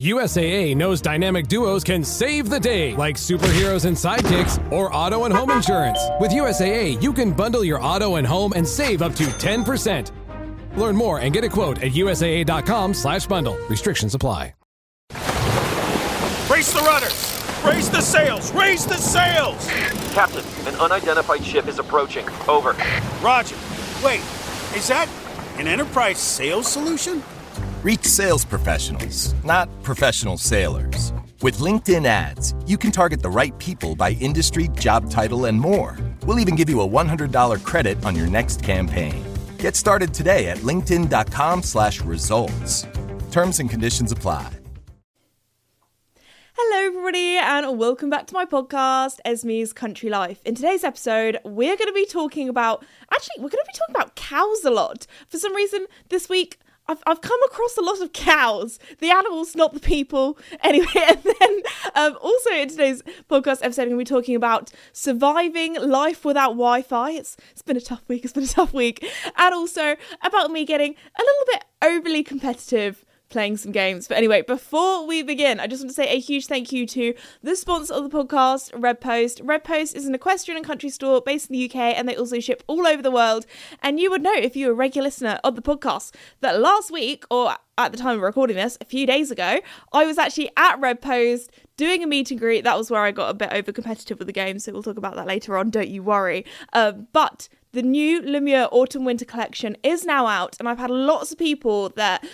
USAA knows dynamic duos can save the day, like superheroes and sidekicks or auto and home insurance. With USAA, you can bundle your auto and home and save up to 10%. Learn more and get a quote at USAA.com/bundle. Restrictions apply. Raise the rudders! Raise the sails! Raise the sails! Captain, an unidentified ship is approaching. Over. Roger. Wait, is that an enterprise sales solution? Reach sales professionals, not professional sailors. With LinkedIn ads, you can target the right people by industry, job title, and more. We'll even give you a $100 credit on your next campaign. Get started today at linkedin.com/results. Terms and conditions apply. Hello everybody and welcome back to my podcast, Esme's Country Life. In today's episode, we're going to be talking about cows a lot. For some reason this week, I've come across a lot of cows, the animals, not the people. Anyway, and then also in today's podcast episode, I'm going to be talking about surviving life without Wi-Fi. It's been a tough week. And also about me getting a little bit overly competitive playing some games. But anyway, before we begin, I just want to say a huge thank you to the sponsor of the podcast, Red Post. Red Post is an equestrian and country store based in the UK, and they also ship all over the world. And you would know, if you're a regular listener of the podcast, that last week, or at the time of recording this, a few days ago, I was actually at Red Post doing a meet and greet. That was where I got a bit over competitive with the game, so we'll talk about that later on, don't you worry. But the new Lemure Autumn-Winter collection is now out, and I've had lots of people that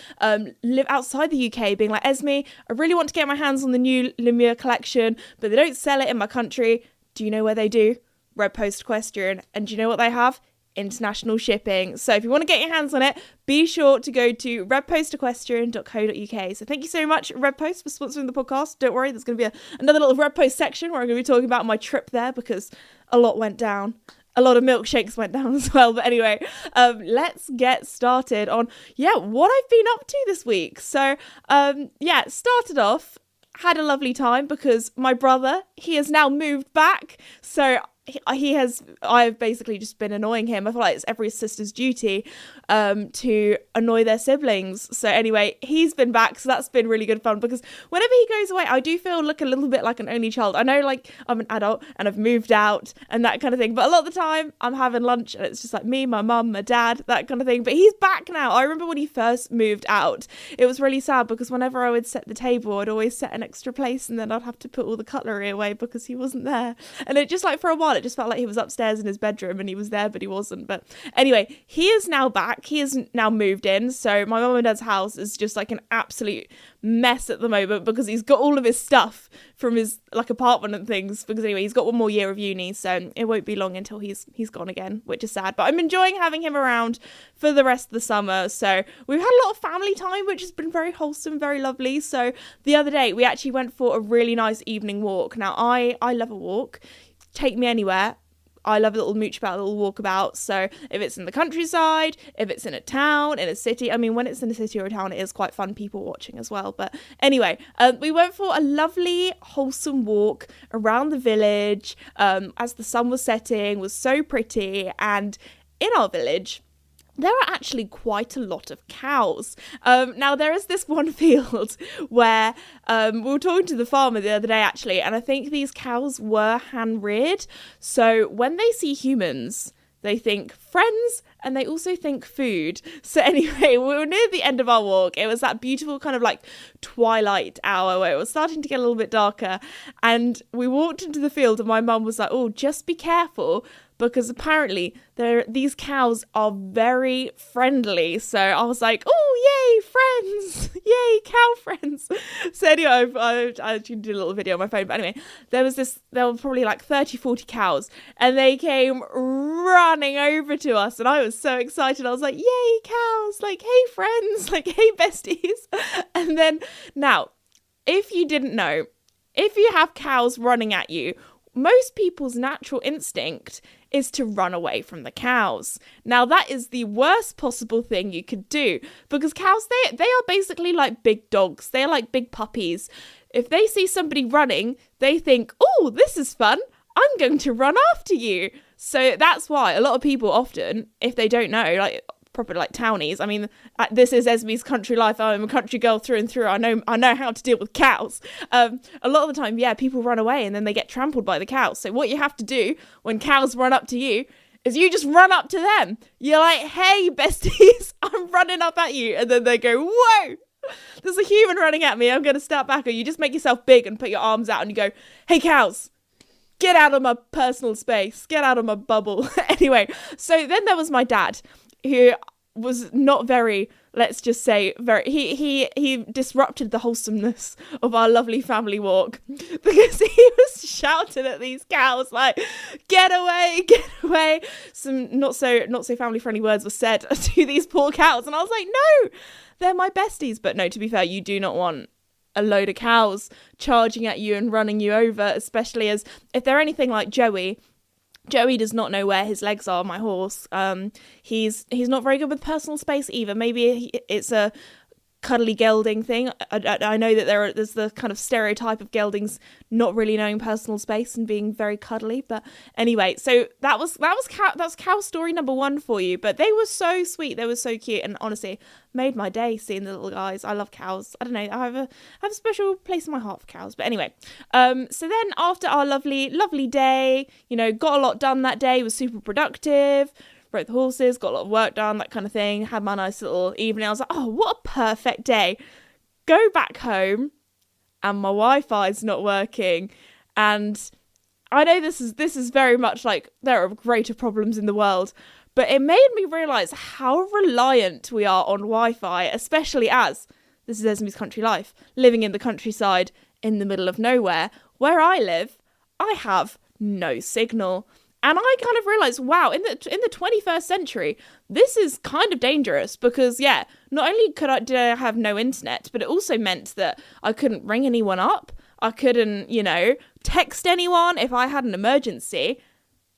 live outside the UK being like, Esme, I really want to get my hands on the new Lemure collection, but they don't sell it in my country. Do you know where they do? Red Post Equestrian. And do you know what they have? International shipping. So if you want to get your hands on it, be sure to go to redpostequestrian.co.uk. So thank you so much, Red Post, for sponsoring the podcast. Don't worry, there's going to be another little Red Post section where I'm going to be talking about my trip there, because a lot went down. A lot of milkshakes went down as well. But anyway, let's get started on, what I've been up to this week. So, started off, had a lovely time because my brother, he has now moved back. So I've basically just been annoying him. I feel like it's every sister's duty to annoy their siblings. So anyway, he's been back, so that's been really good fun, because whenever he goes away, I do feel like a little bit like an only child. I know, like, I'm an adult and I've moved out and that kind of thing, but a lot of the time I'm having lunch and it's just like me, my mum, my dad, that kind of thing. But he's back now. I remember when he first moved out, it was really sad because whenever I would set the table, I'd always set an extra place and then I'd have to put all the cutlery away because he wasn't there. And it just, like, for a while, it just felt like he was upstairs in his bedroom and he was there, but he wasn't. But anyway, he is now back. He has now moved in. So my mum and dad's house is just like an absolute mess at the moment because he's got all of his stuff from his, like, apartment and things. Because anyway, he's got one more year of uni, so it won't be long until he's gone again, which is sad. But I'm enjoying having him around for the rest of the summer. So we've had a lot of family time, which has been very wholesome, very lovely. So the other day we actually went for a really nice evening walk. Now I love a walk. Take me anywhere. I love a little mooch about, a little walkabout. So if it's in the countryside, if it's in a town, in a city, I mean, when it's in a city or a town, it is quite fun, people watching as well. But anyway, we went for a lovely, wholesome walk around the village as the sun was setting, was so pretty. And in our village, there are actually quite a lot of cows. Now, there is this one field where we were talking to the farmer the other day, actually, and I think these cows were hand-reared. So when they see humans, they think friends, and they also think food. So anyway, we were near the end of our walk. It was that beautiful kind of like twilight hour where it was starting to get a little bit darker. And we walked into the field and my mum was like, oh, just be careful, because apparently these cows are very friendly. So I was like, oh, yay, friends. Yay, cow friends. So anyway, I actually did a little video on my phone. But anyway, there were probably like 30, 40 cows. And they came running over to us. And I was so excited. I was like, yay, cows. Like, hey, friends. Like, hey, besties. And then, now, if you didn't know, if you have cows running at you, most people's natural instinct is to run away from the cows. Now, that is the worst possible thing you could do, because cows, they are basically like big dogs. They are like big puppies. If they see somebody running, they think, oh, this is fun. I'm going to run after you. So that's why a lot of people often, if they don't know, like proper like townies. I mean, this is Esme's country life. I'm a country girl through and through. I know how to deal with cows. A lot of the time, yeah, people run away and then they get trampled by the cows. So what you have to do when cows run up to you is you just run up to them. You're like, hey, besties, I'm running up at you. And then they go, whoa, there's a human running at me. I'm going to step back. Or you just make yourself big and put your arms out and you go, hey, cows, get out of my personal space. Get out of my bubble. Anyway, so then there was my dad, who was not very, let's just say, he disrupted the wholesomeness of our lovely family walk, because he was shouting at these cows like, get away. Some not so family friendly words were said to these poor cows, and I was like, no, they're my besties. But no, to be fair, you do not want a load of cows charging at you and running you over, especially as if they're anything like Joey does not know where his legs are, my horse. He's not very good with personal space either. Maybe it's a cuddly gelding thing. I know that there's the kind of stereotype of geldings not really knowing personal space and being very cuddly. But anyway, so that was cow story number 1 for you. But they were so sweet, they were so cute, and honestly made my day seeing the little guys. I love cows. I don't know, I have a special place in my heart for cows. But anyway, so then after our lovely day, got a lot done that day, was super productive. Rode the horses, got a lot of work done, that kind of thing. Had my nice little evening. I was like, oh, what a perfect day. Go back home and my Wi-Fi's not working. And I know this is very much like there are greater problems in the world, but it made me realise how reliant we are on Wi-Fi, especially as this is Esme's country life, living in the countryside in the middle of nowhere. Where I live, I have no signal. And I kind of realised, wow, in the 21st century, this is kind of dangerous because, yeah, not only did I have no internet, but it also meant that I couldn't ring anyone up. I couldn't, text anyone if I had an emergency.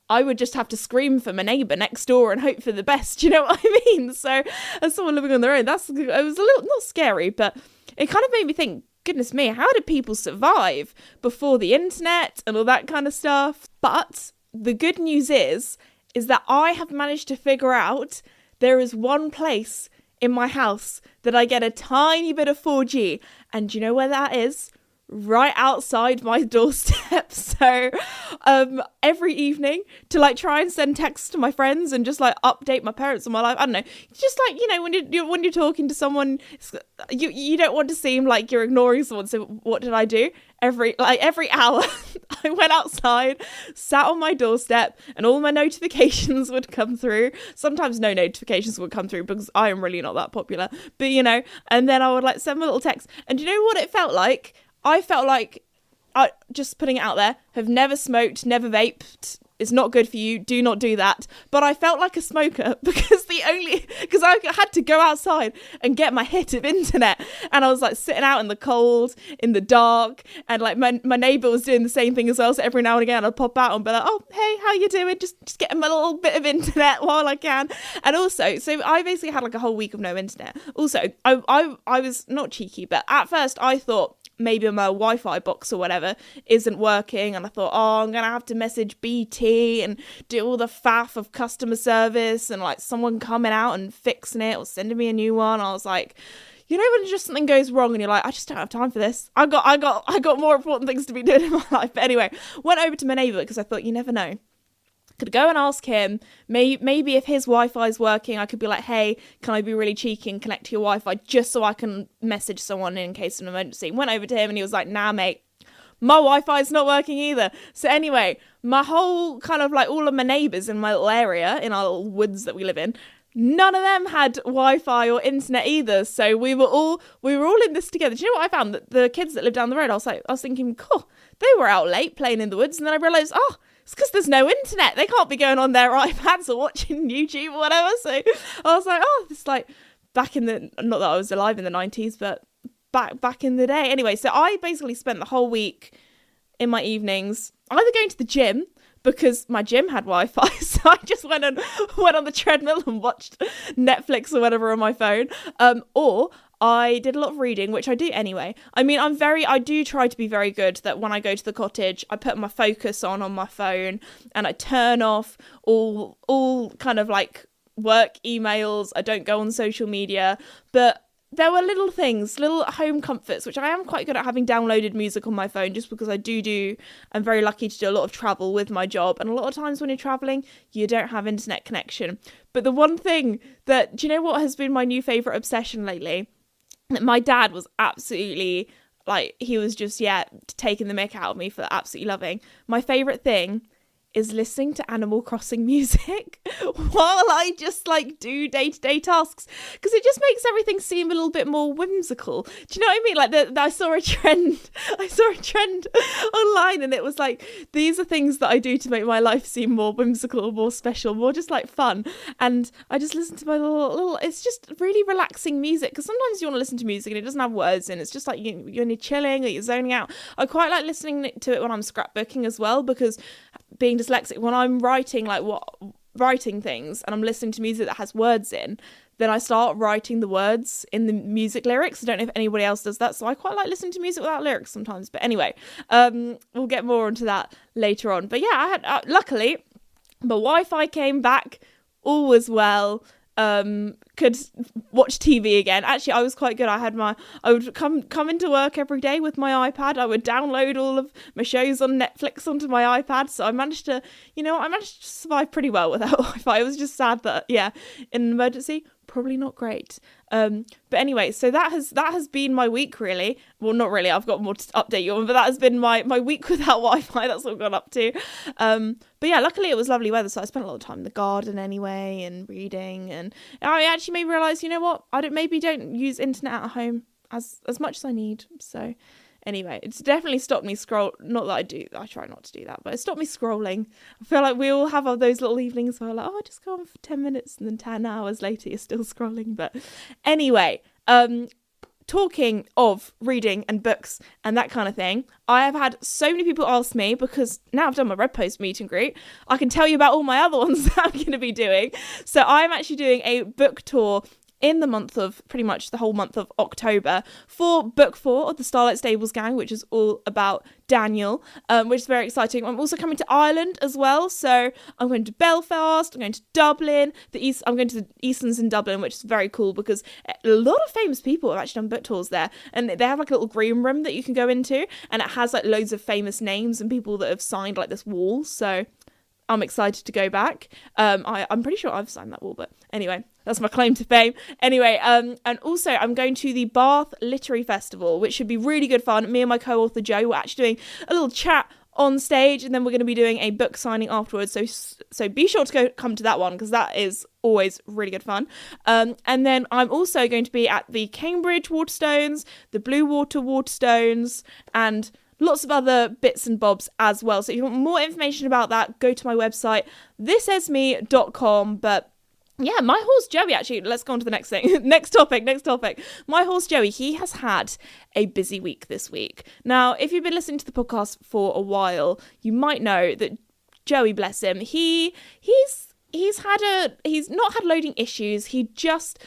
I would just have to scream for my neighbour next door and hope for the best, you know what I mean? So as someone living on their own, it was a little, not scary, but it kind of made me think, goodness me, how did people survive before the internet and all that kind of stuff? But the good news is that I have managed to figure out there is one place in my house that I get a tiny bit of 4G. And do you know where that is? Right outside my doorstep. So every evening to try and send texts to my friends and just update my parents on my life. I don't know. Just when you're talking to someone, you don't want to seem like you're ignoring someone. So what did I do? Every hour I went outside, sat on my doorstep, and all my notifications would come through. Sometimes no notifications would come through because I am really not that popular. But and then I would send my little text. And do you know what it felt like? I felt like, just putting it out there, have never smoked, never vaped. It's not good for you. Do not do that. But I felt like a smoker because I had to go outside and get my hit of internet. And I was sitting out in the cold, in the dark. And my neighbour was doing the same thing as well. So every now and again I'd pop out and be like, oh, hey, how you doing? Just getting my little bit of internet while I can. And also, so I basically had a whole week of no internet. Also, I was not cheeky, but at first I thought, maybe my Wi-Fi box or whatever isn't working, and I thought, oh, I'm gonna have to message BT and do all the faff of customer service and someone coming out and fixing it or sending me a new one. I was like, when just something goes wrong and you're like, I just don't have time for this. I got more important things to be doing in my life. But anyway, went over to my neighbour because I thought, you never know. Could go and ask him, maybe if his Wi-Fi is working, I could be like, hey, can I be really cheeky and connect to your Wi-Fi just so I can message someone in case of an emergency? Went over to him and he was like, nah, mate, my Wi-Fi is not working either. So anyway, my whole kind of all of my neighbours in my little area, in our little woods that we live in, none of them had Wi-Fi or internet either. So we were all in this together. Do you know what I found? That the kids that live down the road, I was thinking, cool, they were out late playing in the woods, and then I realised, oh, it's because there's no internet. They can't be going on their iPads or watching YouTube or whatever. So I was like, oh, it's back in the, not that I was alive in the 90s, but back in the day. Anyway, so I basically spent the whole week in my evenings either going to the gym, because my gym had Wi-Fi, so I just went on the treadmill and watched Netflix or whatever on my phone, or I did a lot of reading, which I do anyway. I mean, I do try to be very good that when I go to the cottage, I put my focus on my phone and I turn off all kind of work emails. I don't go on social media. But there were little things, little home comforts, which I am quite good at having downloaded music on my phone just because I'm very lucky to do a lot of travel with my job. And a lot of times when you're traveling, you don't have internet connection. But the one thing do you know what has been my new favourite obsession lately? My dad was absolutely, he was just, taking the mick out of me for absolutely loving. My favourite thing is listening to Animal Crossing music while I just do day-to-day tasks, because it just makes everything seem a little bit more whimsical. Do you know what I mean? I saw a trend online, and it was these are things that I do to make my life seem more whimsical, more special, more just fun. And I just listen to my little it's just really relaxing music, because sometimes you want to listen to music and it doesn't have words in. It's just you're chilling or you're zoning out. I quite like listening to it when I'm scrapbooking as well, because being dyslexic, when I'm writing writing things and I'm listening to music that has words in, then I start writing the words in the music lyrics. I don't know if anybody else does that, so I quite like listening to music without lyrics sometimes. But anyway, we'll get more onto that later on. But yeah, I had luckily the Wi-Fi came back, all was well. Could watch TV again. Actually, I was quite good. I would come into work every day with my iPad. I would download all of my shows on Netflix onto my iPad. So I managed to survive pretty well without Wi-Fi. It was just sad that, in an emergency, probably not great. But anyway, so that has been my week, really. Well, not really. I've got more to update you on, but that has been my week without Wi-Fi. That's what I've gone up to. But yeah, luckily it was lovely weather, so I spent a lot of time in the garden anyway and reading. And I actually made me realise, you know what? I don't use internet at home as much as I need. So anyway, it's definitely stopped me not that I try not to do that, but it stopped me scrolling. I feel like we all have those little evenings where I just go on for 10 minutes and then 10 hours later you're still scrolling. But anyway, talking of reading and books and that kind of thing, I have had so many people ask me, because now I've done my Red Post meet and greet, I can tell you about all my other ones that I'm going to be doing. So I'm actually doing a book tour in the month of, pretty much the whole month of October, for book 4 of the Starlight Stables Gang, which is all about Daniel, which is very exciting. I'm also coming to Ireland as well, so I'm going to Belfast, I'm going to Dublin, I'm going to the Eastlands in Dublin, which is very cool because a lot of famous people have actually done book tours there, and they have a little green room that you can go into, and it has loads of famous names and people that have signed this wall, so I'm excited to go back. I'm pretty sure I've signed that wall, but anyway, that's my claim to fame. Anyway, and also I'm going to the Bath Literary Festival, which should be really good fun. Me and my co-author Jo were actually doing a little chat on stage, and then we're going to be doing a book signing afterwards. So be sure to come to that one, because that is always really good fun. And then I'm also going to be at the Cambridge Waterstones, the Blue Water Waterstones, and lots of other bits and bobs as well. So if you want more information about that, go to my website, thisesme.com. But yeah, my horse Joey, actually, let's go on to the next thing. Next topic. My horse Joey, he has had a busy week this week. Now, if you've been listening to the podcast for a while, you might know that Joey, bless him, he's not had loading issues. He just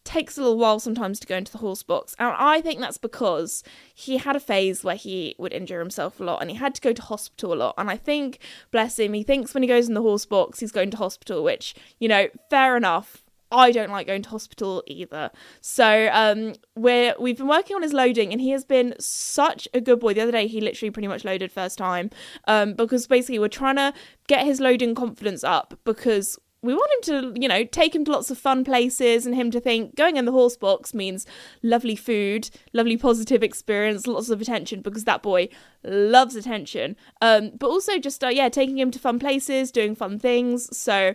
takes a little while sometimes to go into the horse box, and I think that's because he had a phase where he would injure himself a lot and he had to go to hospital a lot, and I think, bless him, he thinks when he goes in the horse box he's going to hospital, which, fair enough. I don't like going to hospital either. So we've been working on his loading, and he has been such a good boy. The other day he literally pretty much loaded first time, because basically we're trying to get his loading confidence up, because we want him to, take him to lots of fun places, and him to think going in the horse box means lovely food, lovely positive experience, lots of attention, because that boy loves attention. But also just, taking him to fun places, doing fun things. So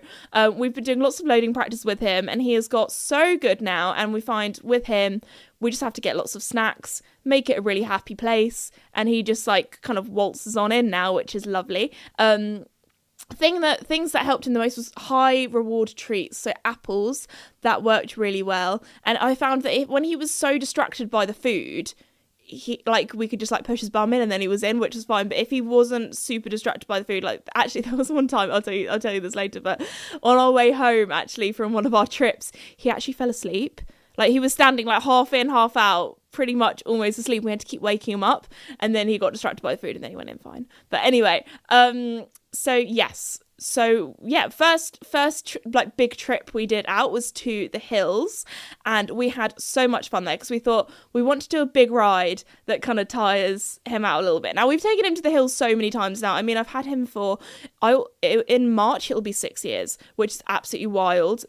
we've been doing lots of loading practice with him, and he has got so good now. And we find with him, we just have to get lots of snacks, make it a really happy place. And he just kind of waltzes on in now, which is lovely. Things that helped him the most was high reward treats, so apples. That worked really well, and I found that when he was so distracted by the food, we could just push his bum in and then he was in, which was fine. But if he wasn't super distracted by the food, actually there was one time, I'll tell you this later, but on our way home actually from one of our trips, he actually fell asleep. He was standing half in, half out, pretty much almost asleep. We had to keep waking him up, and then he got distracted by the food and then he went in fine. But anyway, so yes, So yeah, first like big trip we did out was to the hills, and we had so much fun there because we thought we want to do a big ride that kind of tires him out a little bit. Now we've taken him to the hills so many times now. I mean, I've had him in March it'll be 6 years, which is absolutely wild.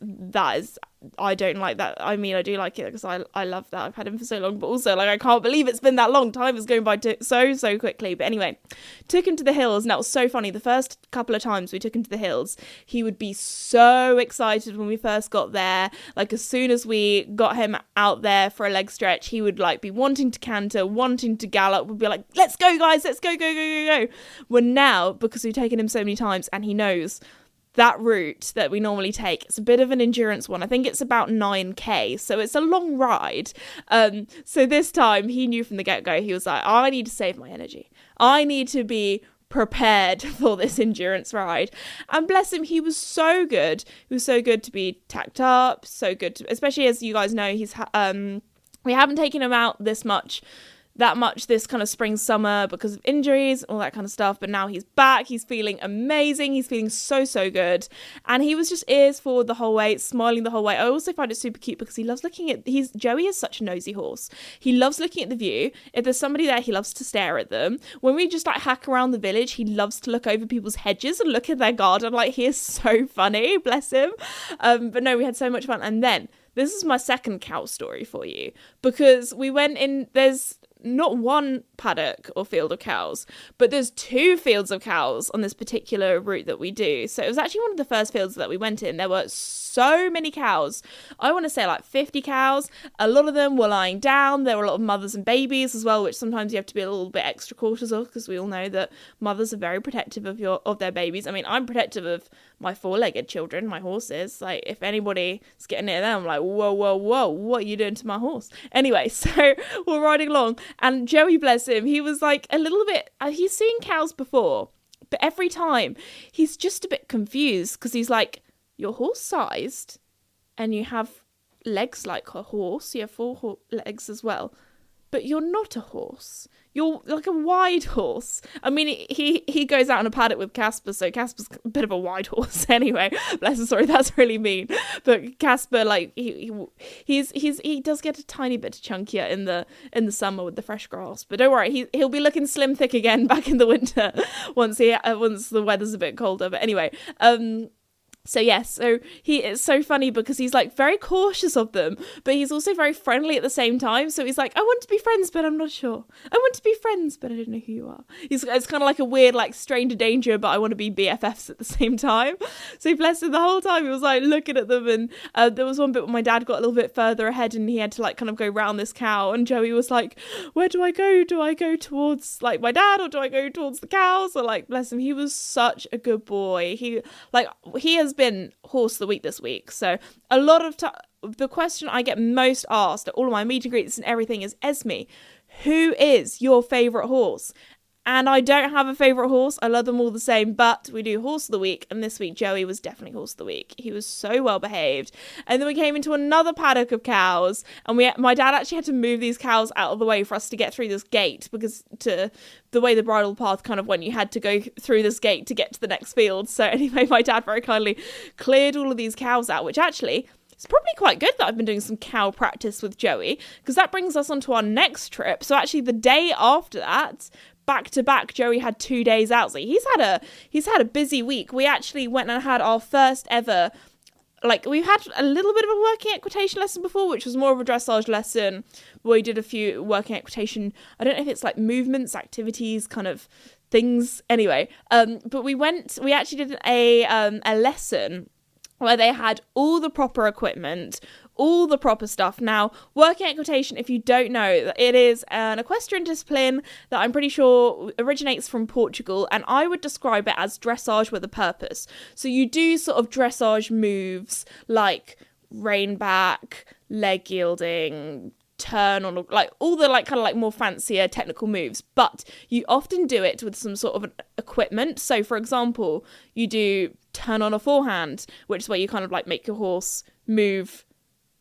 I don't like that. I mean, I do like it because I love that. I've had him for so long, but also like I can't believe it's been that long. Time is going by so quickly. But anyway, took him to the hills, and that was so funny. The first couple of times we took him to the hills, he would be so excited when we first got there. Like as soon as we got him out there for a leg stretch, he would like be wanting to canter, wanting to gallop. We'd be like, let's go guys, let's go. Well, now, because we've taken him so many times and he knows that route that we normally take, it's a bit of an endurance one. I think it's about 9k, so it's a long ride. So this time he knew from the get-go, he was like, I need to save my energy. I need to be prepared for this endurance ride. And bless him, he was so good. He was so good to be tacked up, so good to, especially as you guys know, we haven't taken him out that much this kind of spring, summer because of injuries, all that kind of stuff. But now he's back. He's feeling amazing. He's feeling so good. And he was just ears forward the whole way, smiling the whole way. I also find it super cute because he loves looking at, Joey is such a nosy horse. He loves looking at the view. If there's somebody there, he loves to stare at them. When we just like hack around the village, he loves to look over people's hedges and look at their garden. Like, he is so funny, bless him. But no, we had so much fun. And then this is my second cow story for you, because we went in, there's not one paddock or field of cows, but there's 2 fields of cows on this particular route that we do. So it was actually one of the first fields that we went in. There were so many cows. I want to say like 50 cows. A lot of them were lying down. There were a lot of mothers and babies as well, which sometimes you have to be a little bit extra cautious of, because we all know that mothers are very protective of their babies. I mean, I'm protective of my 4-legged children, my horses. Like, if anybody's getting near them, I'm like, whoa, what are you doing to my horse? Anyway, so we're riding along, and Joey, bless him, he was like a little bit, he's seen cows before, but every time he's just a bit confused because he's like, you're horse sized and you have legs like a horse, you have 4 legs as well, but you're not a horse. You're like a wide horse. I mean, he goes out on a paddock with Casper, so Casper's a bit of a wide horse anyway. Bless him, sorry, that's really mean. But Casper, like, he does get a tiny bit chunkier in the summer with the fresh grass. But don't worry, he'll be looking slim thick again back in the winter once the weather's a bit colder. But anyway, so yes, so it's so funny because he's like very cautious of them, but he's also very friendly at the same time. So he's like, I want to be friends, but I'm not sure. I want to be friends, but I don't know who you are. It's kind of like a weird, like, stranger danger, but I want to be BFFs at the same time. So bless him, the whole time he was like looking at them, and there was one bit where my dad got a little bit further ahead and he had to like kind of go round this cow, and Joey was like, where do I go? Do I go towards like my dad, or do I go towards the cows? Or like, bless him, he was such a good boy. He has been horse of the week this week. So a lot of the question I get most asked at all of my meet and greets and everything is, Esme, who is your favourite horse? And I don't have a favourite horse. I love them all the same, but we do horse of the week, and this week Joey was definitely horse of the week. He was so well behaved. And then we came into another paddock of cows, and my dad actually had to move these cows out of the way for us to get through this gate, because to the way the bridle path kind of went, you had to go through this gate to get to the next field. So anyway, my dad very kindly cleared all of these cows out, which actually, it's probably quite good that I've been doing some cow practice with Joey, because that brings us on to our next trip. So actually the day after that, back to back, Joey had 2 days out. So he's had a busy week. We actually went and had our first ever, like, we've had a little bit of a working equitation lesson before, which was more of a dressage lesson. We did a few working equitation, I don't know if it's like movements, activities, kind of things. Anyway, but we actually did a lesson where they had all the proper equipment, all the proper stuff. Now, working equitation, if you don't know, it is an equestrian discipline that I'm pretty sure originates from Portugal, and I would describe it as dressage with a purpose. So you do sort of dressage moves like rein back, leg yielding, turn on, like all the like kind of like more fancier technical moves, but you often do it with some sort of equipment. So for example, you do turn on a forehand, which is where you kind of like make your horse move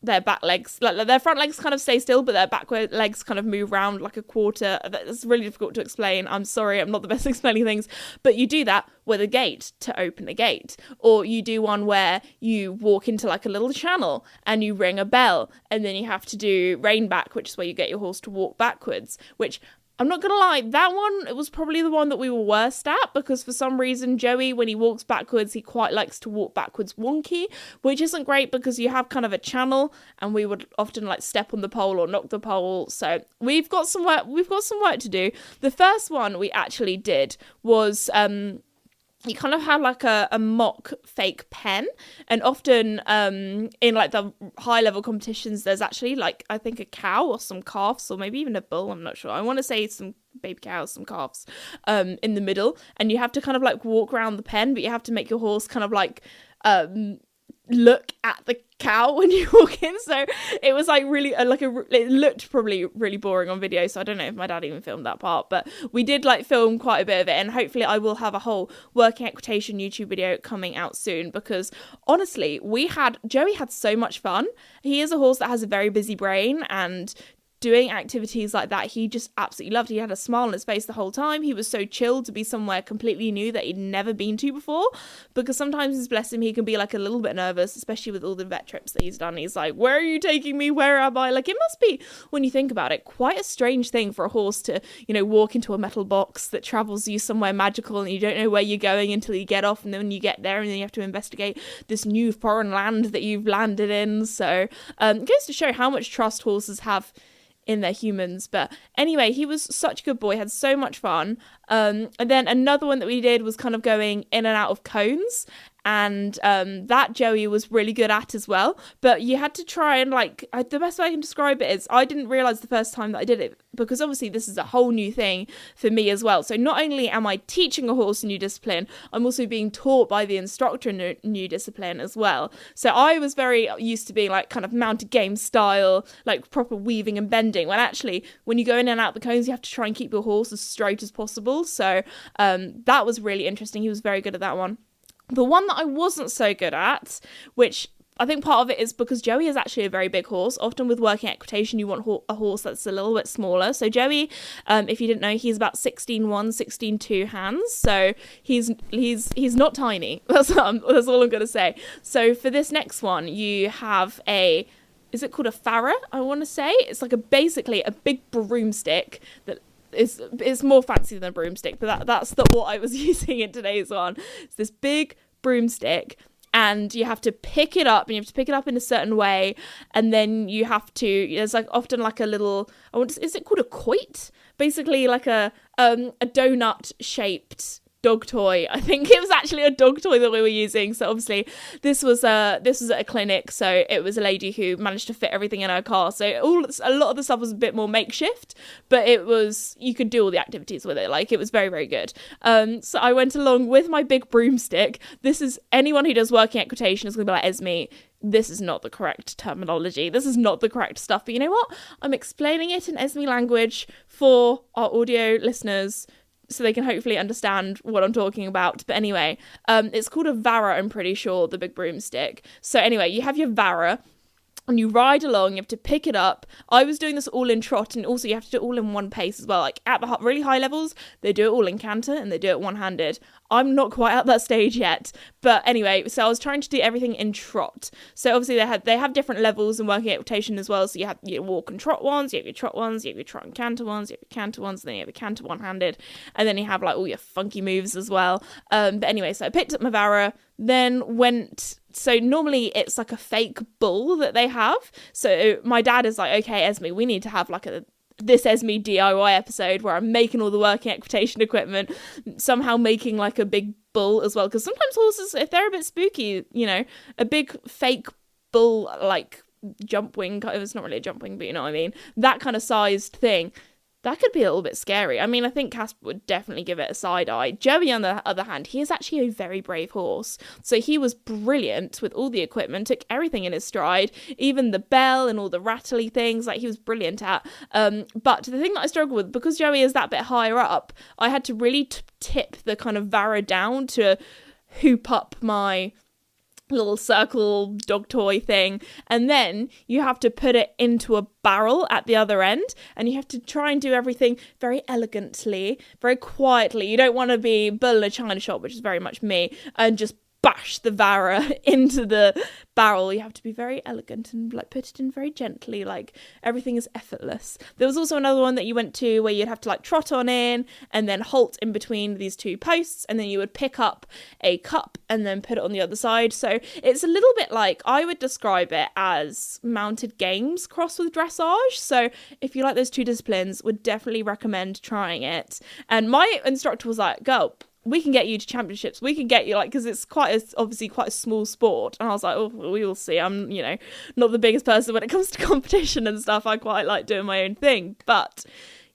their back legs, like their front legs kind of stay still, but their back legs kind of move around like a quarter. That's really difficult to explain. I'm sorry, I'm not the best at explaining things, but you do that with a gate to open a gate, or you do one where you walk into like a little channel and you ring a bell, and then you have to do rein back, which is where you get your horse to walk backwards, which I'm not gonna lie, that one, it was probably the one that we were worst at, because for some reason Joey, when he walks backwards, he quite likes to walk backwards wonky, which isn't great because you have kind of a channel, and we would often like step on the pole or knock the pole. So we've got some work to do. The first one we actually did was he kind of had like a mock fake pen, and often in like the high level competitions there's actually like, I think, a cow or some calves, or maybe even a bull, I'm not sure, I want to say some baby cows, some calves in the middle, and you have to kind of like walk around the pen, but you have to make your horse kind of like look at the cow when you walk in. So it was like really it looked probably really boring on video, so I don't know if my dad even filmed that part, but we did like film quite a bit of it, and hopefully I will have a whole working equitation YouTube video coming out soon, because honestly Joey had so much fun. He is a horse that has a very busy brain, and doing activities like that, he just absolutely loved. He had a smile on his face the whole time. He was so chilled to be somewhere completely new that he'd never been to before, because sometimes, bless him, he can be like a little bit nervous, especially with all the vet trips that he's done. He's like, where are you taking me? Where am I? Like, it must be, when you think about it, quite a strange thing for a horse to, you know, walk into a metal box that travels you somewhere magical, and you don't know where you're going until you get off, and then you get there and then you have to investigate this new foreign land that you've landed in. So it goes to show how much trust horses have in their humans. But anyway, he was such a good boy, had so much fun. And then another one that we did was kind of going in and out of cones, and that Joey was really good at as well. But you had to try and like, the best way I can describe it is, I didn't realize the first time that I did it, because obviously this is a whole new thing for me as well. So not only am I teaching a horse a new discipline, I'm also being taught by the instructor a new discipline as well. So I was very used to being like kind of mounted game style, like proper weaving and bending, when actually when you go in and out the cones, you have to try and keep your horse as straight as possible. So that was really interesting. He was very good at that one. The one that I wasn't so good at, which I think part of it is because Joey is actually a very big horse. Often with working equitation, you want a horse that's a little bit smaller. So Joey, if you didn't know, he's about 16'1", 16'2" hands. So he's not tiny. That's all I'm going to say. So for this next one, you have is it called a farrow? I want to say it's like basically a big broomstick that is more fancy than a broomstick, but that's what I was using in today's one. It's this big broomstick, and you have to pick it up, and you have to pick it up in a certain way, and then you have to, there's like often like a little, is it called a quoit? Basically like a donut shaped dog toy. I think it was actually a dog toy that we were using. So obviously this was at a clinic, so it was a lady who managed to fit everything in her car. So a lot of the stuff was a bit more makeshift, but you could do all the activities with it. Like, it was very, very good. So I went along with my big broomstick. This is, anyone who does working equitation is gonna be like, Esme, this is not the correct terminology. This is not the correct stuff. But you know what? I'm explaining it in Esme language for our audio listeners, so they can hopefully understand what I'm talking about. But anyway, it's called a vara, I'm pretty sure, the big broomstick. So anyway, you have your vara, and you ride along, you have to pick it up. I was doing this all in trot, and also you have to do it all in one pace as well. Like, at the really high levels, they do it all in canter, and they do it one-handed. I'm not quite at that stage yet. But anyway, so I was trying to do everything in trot. So obviously they have different levels in working equitation as well. So you have your walk and trot ones, you have your trot ones, you have your trot and canter ones, you have your canter ones, and then you have your canter one-handed. And then you have like all your funky moves as well. But anyway, so I picked up my vara, then went... So normally it's like a fake bull that they have. So my dad is like, okay, Esme, we need to have like this Esme DIY episode where I'm making all the working equitation equipment, somehow making like a big bull as well. Because sometimes horses, if they're a bit spooky, you know, a big fake bull, like jump wing, it's not really a jump wing, but you know what I mean, that kind of sized thing, that could be a little bit scary. I mean, I think Casper would definitely give it a side eye. Joey, on the other hand, he is actually a very brave horse. So he was brilliant with all the equipment, took everything in his stride, even the bell and all the rattly things, like he was brilliant at. But the thing that I struggled with, because Joey is that bit higher up, I had to really tip the kind of vara down to hoop up my little circle dog toy thing, and then you have to put it into a barrel at the other end, and you have to try and do everything very elegantly, very quietly. You don't want to be bull in a china shop, which is very much me, and just bash the Vara into the barrel. You have to be very elegant and like put it in very gently, like everything is effortless. There was also another one that you went to where you'd have to like trot on in and then halt in between these two posts, and then you would pick up a cup and then put it on the other side. So it's a little bit like, I would describe it as mounted games crossed with dressage. So if you like those two disciplines, would definitely recommend trying it. And my instructor was like, go, we can get you to championships. We can get you, like, because it's obviously quite a small sport. And I was like, oh, we will see. I'm, not the biggest person when it comes to competition and stuff. I quite like doing my own thing. But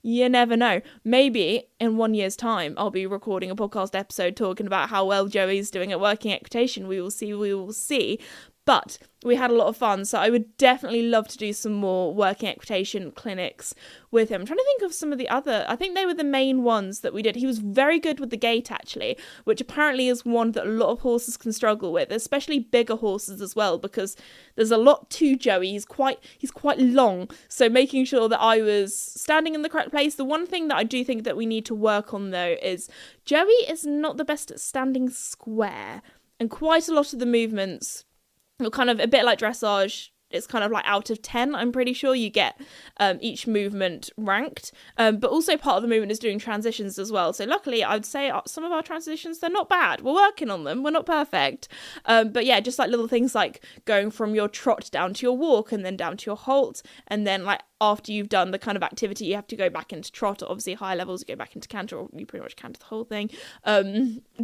you never know. Maybe in 1 year's time, I'll be recording a podcast episode talking about how well Joey's doing at working equitation. We will see. But we had a lot of fun, so I would definitely love to do some more working equitation clinics with him. I'm trying to think of some of the other, I think they were the main ones that we did. He was very good with the gait, actually, which apparently is one that a lot of horses can struggle with, especially bigger horses as well, because there's a lot to Joey. He's quite long, so making sure that I was standing in the correct place. The one thing that I do think that we need to work on, though, is Joey is not the best at standing square, and quite a lot of the movements, kind of a bit like dressage, it's kind of like out of 10, I'm pretty sure you get each movement ranked, but also part of the movement is doing transitions as well. So luckily, I'd say some of our transitions, they're not bad. We're working on them. We're not perfect. But yeah, just like little things like going from your trot down to your walk and then down to your halt, and then like after you've done the kind of activity, you have to go back into trot. Obviously, higher levels, you go back into canter, or you pretty much canter the whole thing.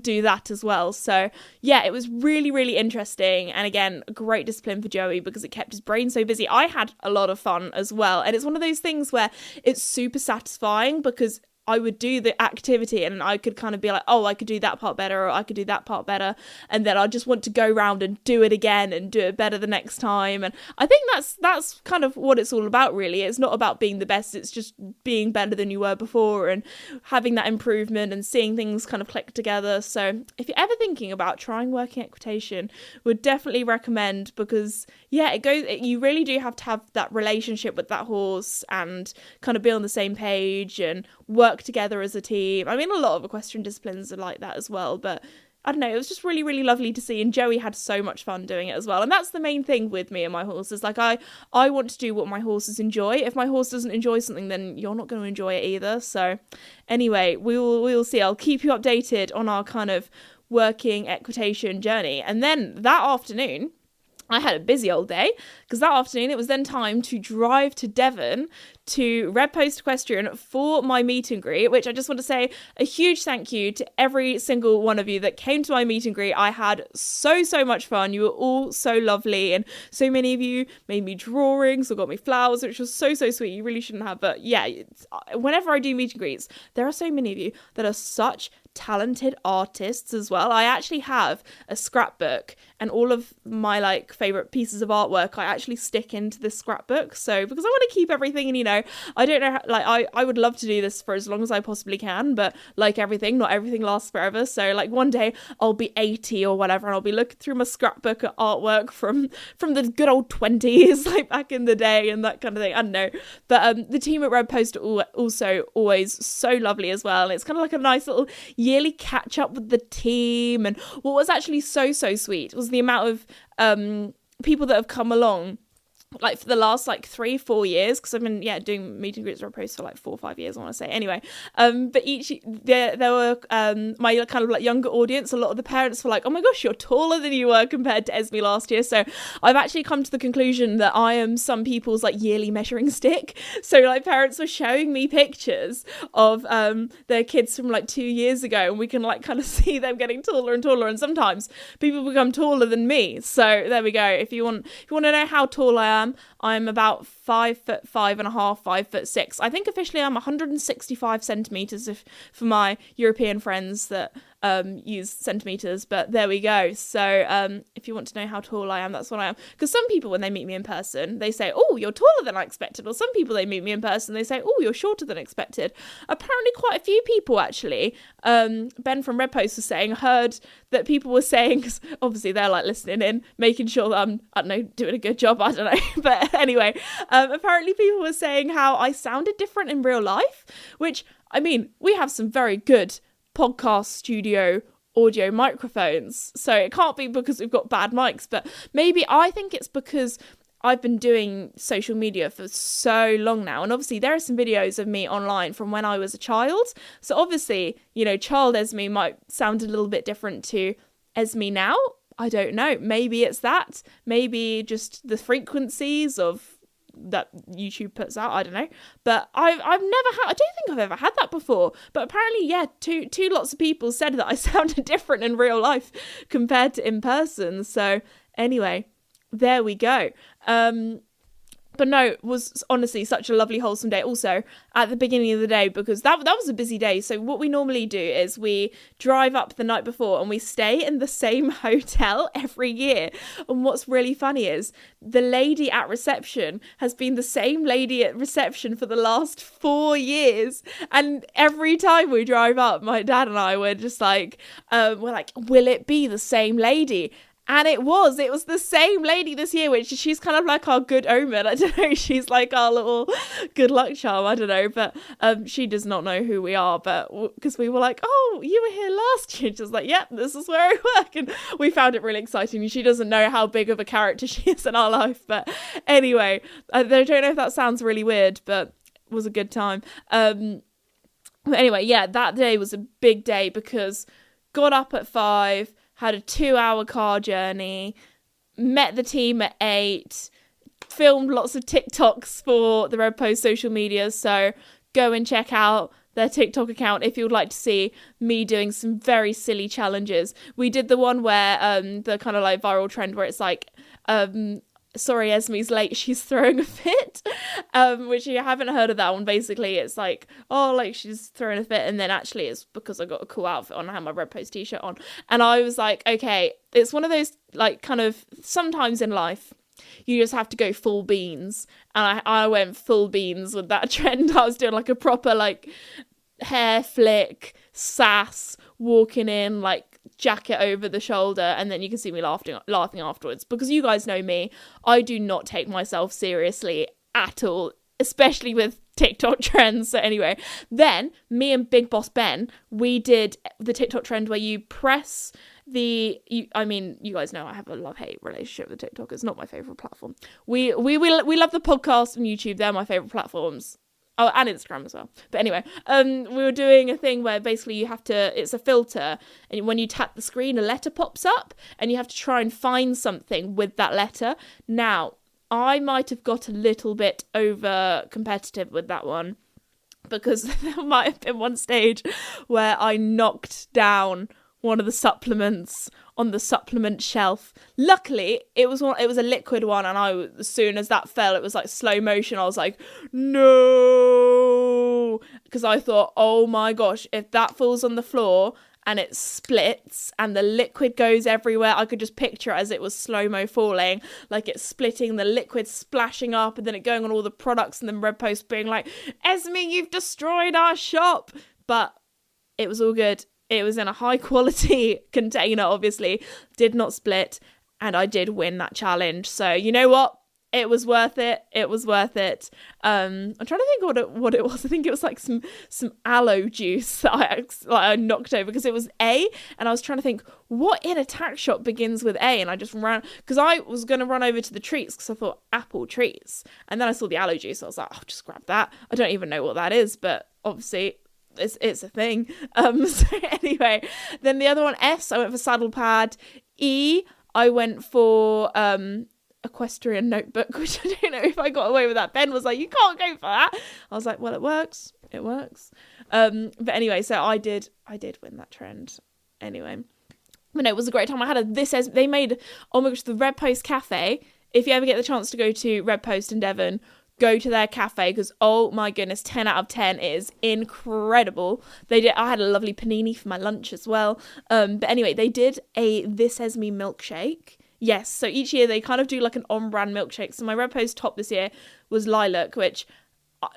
Do that as well. So yeah, it was really, really interesting. And again, a great discipline for Joey because it kept his brain so busy. I had a lot of fun as well. And it's one of those things where it's super satisfying because I would do the activity and I could kind of be like, oh, I could do that part better, or I could do that part better. And then I just want to go round and do it again and do it better the next time. And I think that's kind of what it's all about, really. It's not about being the best. It's just being better than you were before and having that improvement and seeing things kind of click together. So if you're ever thinking about trying working equitation, would definitely recommend, because yeah, you really do have to have that relationship with that horse and kind of be on the same page and work together as a team. I mean, a lot of equestrian disciplines are like that as well, but I don't know, it was just really, really lovely to see, and Joey had so much fun doing it as well. And that's the main thing with me and my horses. Like, I want to do what my horses enjoy. If my horse doesn't enjoy something, then you're not going to enjoy it either. So anyway, we will see. I'll keep you updated on our kind of working equitation journey. And then that afternoon, I had a busy old day, because that afternoon it was then time to drive to Devon to Red Post Equestrian for my meet and greet, which I just want to say a huge thank you to every single one of you that came to my meet and greet. I had so much fun. You were all so lovely, and so many of you made me drawings or got me flowers, which was so sweet. You really shouldn't have, but yeah, whenever I do meet and greets, there are so many of you that are such talented artists as well. I actually have a scrapbook, and all of my like favorite pieces of artwork I actually stick into this scrapbook. So because I want to keep everything, and I don't know how, like I would love to do this for as long as I possibly can, but like everything, not everything lasts forever. So like one day I'll be 80 or whatever, and I'll be looking through my scrapbook at artwork from the good old 20s, like back in the day and that kind of thing. I don't know, but the team at Red Post are also always so lovely as well, and it's kind of like a nice little yearly catch up with the team. And what was actually so sweet was the amount of people that have come along, like for the last like 3-4 years, because I've been doing meet and greets or posts for like 4 or 5 years, I want to say, anyway, but there were my kind of like younger audience, a lot of the parents were like, oh my gosh, you're taller than you were compared to Esme last year. So I've actually come to the conclusion that I am some people's like yearly measuring stick. So like parents were showing me pictures of their kids from like 2 years ago, and we can like kind of see them getting taller and taller, and sometimes people become taller than me. So there we go. If you want to know how tall I am, I'm about 5'5.5", 5'6". I think officially I'm 165 centimeters for my European friends that use centimeters, but there we go. So if you want to know how tall I am, that's what I am. Because some people, when they meet me in person, they say, oh, you're taller than I expected. Or some people, they meet me in person, they say, oh, you're shorter than expected. Apparently quite a few people, actually. Ben from Red Post was saying, heard that people were saying, 'cause obviously they're like listening in, making sure that I'm, I don't know, doing a good job, I don't know. But anyway, apparently people were saying how I sounded different in real life, which, I mean, we have some very good podcast studio audio microphones, so it can't be because we've got bad mics, but maybe I think it's because I've been doing social media for so long now, and obviously there are some videos of me online from when I was a child, so obviously, you know, child Esme might sound a little bit different to Esme now. I don't know, maybe it's that, maybe just the frequencies of that YouTube puts out, I don't know, but I've never had, I don't think I've ever had that before, but apparently, yeah, two lots of people said that I sounded different in real life compared to in person. So anyway, there we go. But no, it was honestly such a lovely, wholesome day. Also, at the beginning of the day, because that was a busy day. So what we normally do is we drive up the night before and we stay in the same hotel every year. And what's really funny is the lady at reception has been the same lady at reception for the last 4 years. And every time we drive up, my dad and I were just like, will it be the same lady? And it was the same lady this year, which she's kind of like our good omen. I don't know, she's like our little good luck charm, I don't know, but she does not know who we are, but because we were like, oh, you were here last year, she's like, yep, this is where I work, and we found it really exciting. She doesn't know how big of a character she is in our life, but anyway, I don't know if that sounds really weird, but it was a good time. But anyway, yeah, that day was a big day because got up at 5, had a 2-hour car journey, met the team at 8, filmed lots of TikToks for the Red Post social media, so go and check out their TikTok account if you would like to see me doing some very silly challenges. We did the one where, the kind of like viral trend where it's like, sorry, Esme's late, she's throwing a fit, which you haven't heard of that one. Basically, it's like, oh, like she's throwing a fit, and then actually it's because I got a cool outfit on, I had my Red Post t-shirt on, and I was like, okay, it's one of those, like, kind of, sometimes in life, you just have to go full beans, and I went full beans with that trend. I was doing like a proper, like, hair flick, sass, walking in, like, jacket over the shoulder, and then you can see me laughing afterwards, because you guys know me, I do not take myself seriously at all, especially with TikTok trends. So anyway, then me and Big Boss Ben, we did the TikTok trend where you press you guys know I have a love-hate relationship with TikTok. It's not my favorite platform. We love the podcast and YouTube, they're my favorite platforms. Oh, and Instagram as well. But anyway, we were doing a thing where basically you have to, it's a filter, and when you tap the screen, a letter pops up, and you have to try and find something with that letter. Now, I might have got a little bit over competitive with that one, because there might have been one stage where I knocked down one of the supplements on the supplement shelf. Luckily, it was a liquid one, and as soon as that fell, it was like slow motion. I was like, no, because I thought, oh my gosh, if that falls on the floor and it splits and the liquid goes everywhere, I could just picture it as it was slow-mo falling, like it's splitting, the liquid splashing up, and then it going on all the products, and then Red Post being like, Esme, you've destroyed our shop. But it was all good. It was in a high quality container, obviously, did not split, and I did win that challenge. So you know what? It was worth it. It was worth it. I'm trying to think what it was. I think it was like some aloe juice that I knocked over, because it was A, and I was trying to think what in a tack shop begins with A, and I just ran, because I was going to run over to the treats because I thought apple treats, and then I saw the aloe juice. So I was like, I'll just grab that. I don't even know what that is, but obviously it's a thing. So anyway, then the other one, S, I went for saddle pad. E, I went for equestrian notebook, which I don't know if I got away with that. Ben was like, you can't go for that. I was like, well, it works. But anyway, so I did win that trend anyway. But no, it was a great time. I had they made, oh my gosh, the Red Post Cafe. If you ever get the chance to go to Red Post in Devon, go to their cafe because, oh my goodness, 10 out of 10. It is incredible. I had a lovely panini for my lunch as well. But anyway, they did a This Is Me milkshake. Yes, so each year they kind of do like an on-brand milkshake. So my Red Post top this year was lilac, which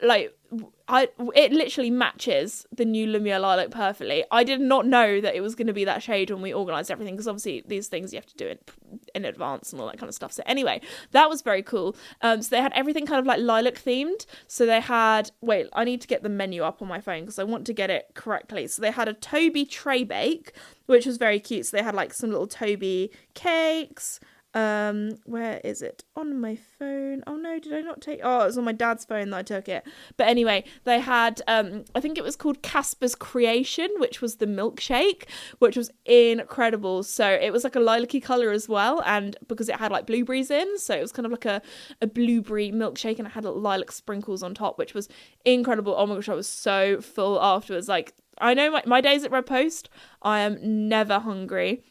it literally matches the new Lumiere lilac perfectly. I did not know that it was going to be that shade when we organised everything, because obviously these things you have to do it in advance and all that kind of stuff. So anyway, that was very cool. So they had everything kind of like lilac themed. So they had, wait, I need to get the menu up on my phone because I want to get it correctly. So they had a Toby tray bake, which was very cute. So they had like some little Toby cakes. Where is it? On my phone. Oh no, did I not take... Oh, it was on my dad's phone that I took it. But anyway, they had, I think it was called Casper's Creation, which was the milkshake, which was incredible. So it was like a lilac-y colour as well, and because it had like blueberries in, so it was kind of like a blueberry milkshake, and it had lilac sprinkles on top, which was incredible. Oh my gosh, I was so full afterwards. Like, I know my days at Red Post, I am never hungry.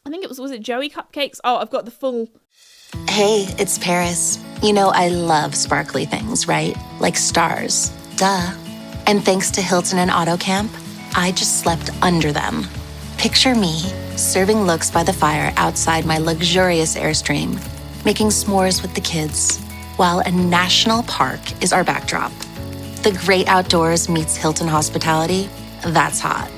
I think was it Joey Cupcakes? Oh, I've got the full... Hey, it's Paris. You know I love sparkly things, right? Like stars. Duh. And thanks to Hilton and AutoCamp, I just slept under them. Picture me, serving looks by the fire outside my luxurious Airstream, making s'mores with the kids, while a national park is our backdrop. The great outdoors meets Hilton hospitality. That's hot.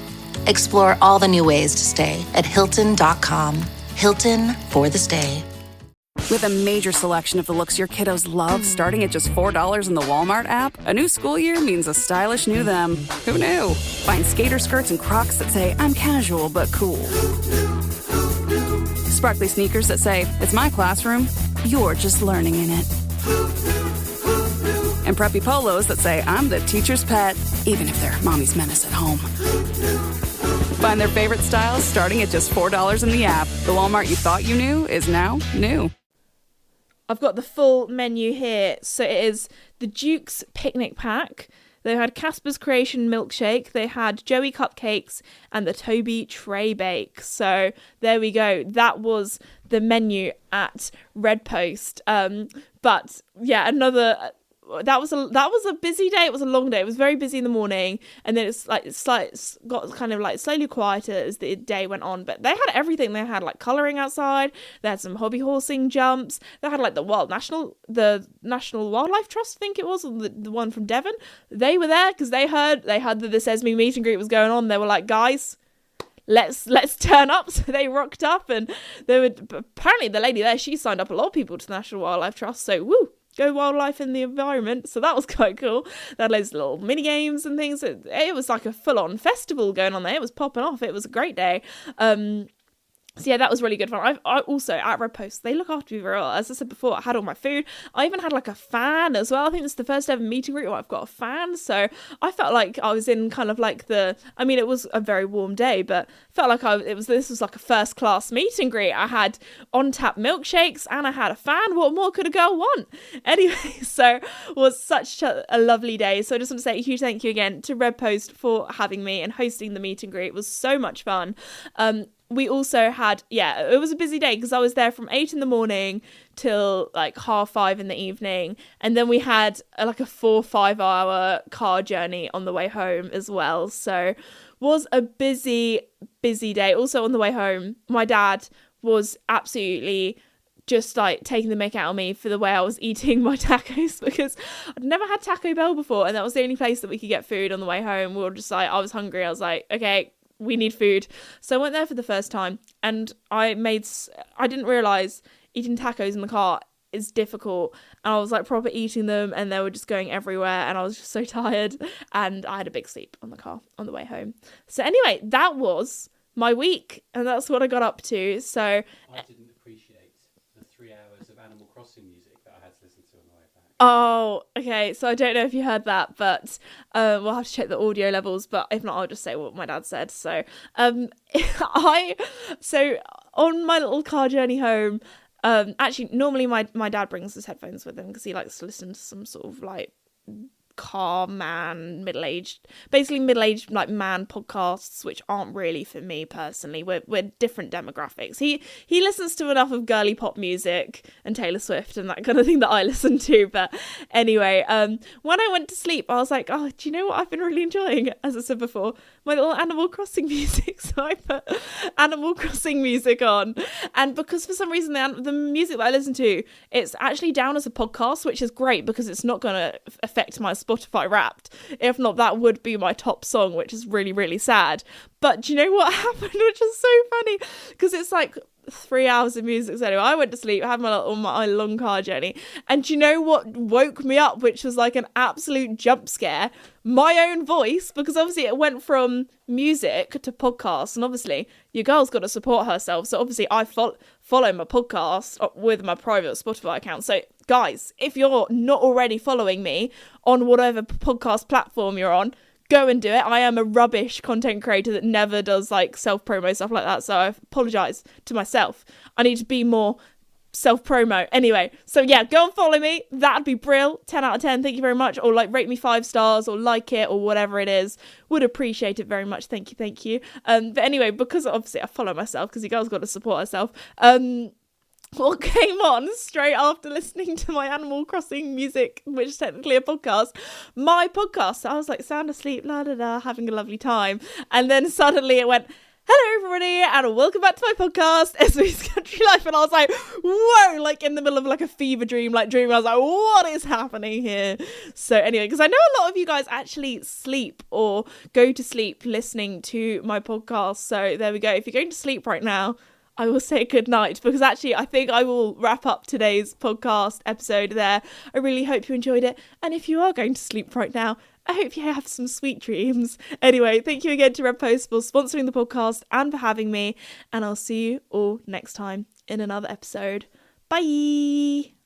Explore all the new ways to stay at Hilton.com. Hilton for the stay. With a major selection of the looks your kiddos love starting at just $4 in the Walmart app, a new school year means a stylish new them. Who knew? Find skater skirts and Crocs that say, I'm casual but cool. Sparkly sneakers that say, it's my classroom, you're just learning in it. And preppy polos that say, I'm the teacher's pet, even if they're mommy's menace at home. Find their favorite styles starting at just $4 in the app. The Walmart you thought you knew is now new. I've got the full menu here. So it is the Duke's Picnic Pack. They had Casper's Creation Milkshake. They had Joey Cupcakes and the Toby Tray Bake. So there we go. That was the menu at Red Post. But yeah, that was a busy day. It was a long day. It was very busy in the morning, and then it's got kind of like slowly quieter as the day went on. But they had everything. They had like colouring outside. They had some hobby horsing jumps. They had like the National Wildlife Trust, I think it was, the one from Devon. They were there because they heard that this Esme meet and greet was going on. They were like, guys, let's turn up. So they rocked up, and apparently the lady there, she signed up a lot of people to the National Wildlife Trust. So woo. Go wildlife in the environment. So that was quite cool. They had loads of little mini games and things. It was like a full-on festival going on there. It was popping off. It was a great day. So yeah, that was really good fun. I also, at Red Post, they look after me very well. As I said before, I had all my food. I even had like a fan as well. I think this is the first ever meet and greet where I've got a fan. So I felt like I was in kind of like it was a very warm day, but felt like this was like a first class meet and greet. I had on tap milkshakes and I had a fan. What more could a girl want? Anyway, so it was such a lovely day. So I just want to say a huge thank you again to Red Post for having me and hosting the meet and greet. It was so much fun. We also had, it was a busy day because I was there from 8 a.m. till like 5:30 in the evening. And then we had like a 4-5 hour car journey on the way home as well. So was a busy day. Also on the way home, my dad was absolutely just like taking the mick out of me for the way I was eating my tacos, because I'd never had Taco Bell before. And that was the only place that we could get food on the way home. We were just like, I was hungry. I was like, okay, we need food. So I went there for the first time, and I didn't realise eating tacos in the car is difficult, and I was like proper eating them, and they were just going everywhere, and I was just so tired, and I had a big sleep on the way home. So anyway, that was my week, and that's what I got up to. So I didn't appreciate the 3 hours of Animal Crossing music that I had to listen to on the way back. Oh, okay. So I don't know if you heard that, but we'll have to check the audio levels. But if not, I'll just say what my dad said. So, so on my little car journey home, actually, normally my dad brings his headphones with him because he likes to listen to some sort of like car man, middle-aged like man podcasts, which aren't really for me personally. We're different demographics. He listens to enough of girly pop music and Taylor Swift and that kind of thing that I listen to. But anyway, when I went to sleep, I was like, oh, do you know what I've been really enjoying? As I said before, my little Animal Crossing music. So I put Animal Crossing music on, and because for some reason the music that I listen to, it's actually down as a podcast, which is great because it's not going to affect my Spotify Wrapped. If not, that would be my top song, which is really, really sad. But do you know what happened, which is so funny? Because it's like 3 hours of music. So anyway, I went to sleep, had my long car journey, and do you know what woke me up, which was like an absolute jump scare? My own voice, because obviously it went from music to podcast, and obviously your girl's got to support herself, so obviously I follow my podcast with my private Spotify account. So guys, if you're not already following me on whatever podcast platform you're on, go and do it. I am a rubbish content creator that never does like self-promo stuff like that, so I apologise to myself. I need to be more self-promo. Anyway, so yeah, go and follow me. That'd be brill. 10 out of 10, thank you very much. Or like rate me 5 stars or like it or whatever it is. Would appreciate it very much. Thank you. But anyway, because obviously I follow myself, because you girl's got to support herself. What came on straight after listening to my Animal Crossing music, which is technically a podcast, my podcast. So I was like sound asleep, la da da, having a lovely time. And then suddenly it went, hello everybody, and welcome back to my podcast, SB's Country Life. And I was like, whoa, like in the middle of like a fever dream. I was like, what is happening here? So anyway, because I know a lot of you guys actually sleep or go to sleep listening to my podcast. So there we go. If you're going to sleep right now, I will say good night, because actually I think I will wrap up today's podcast episode there. I really hope you enjoyed it. And if you are going to sleep right now, I hope you have some sweet dreams. Anyway, thank you again to Red Post for sponsoring the podcast and for having me. And I'll see you all next time in another episode. Bye.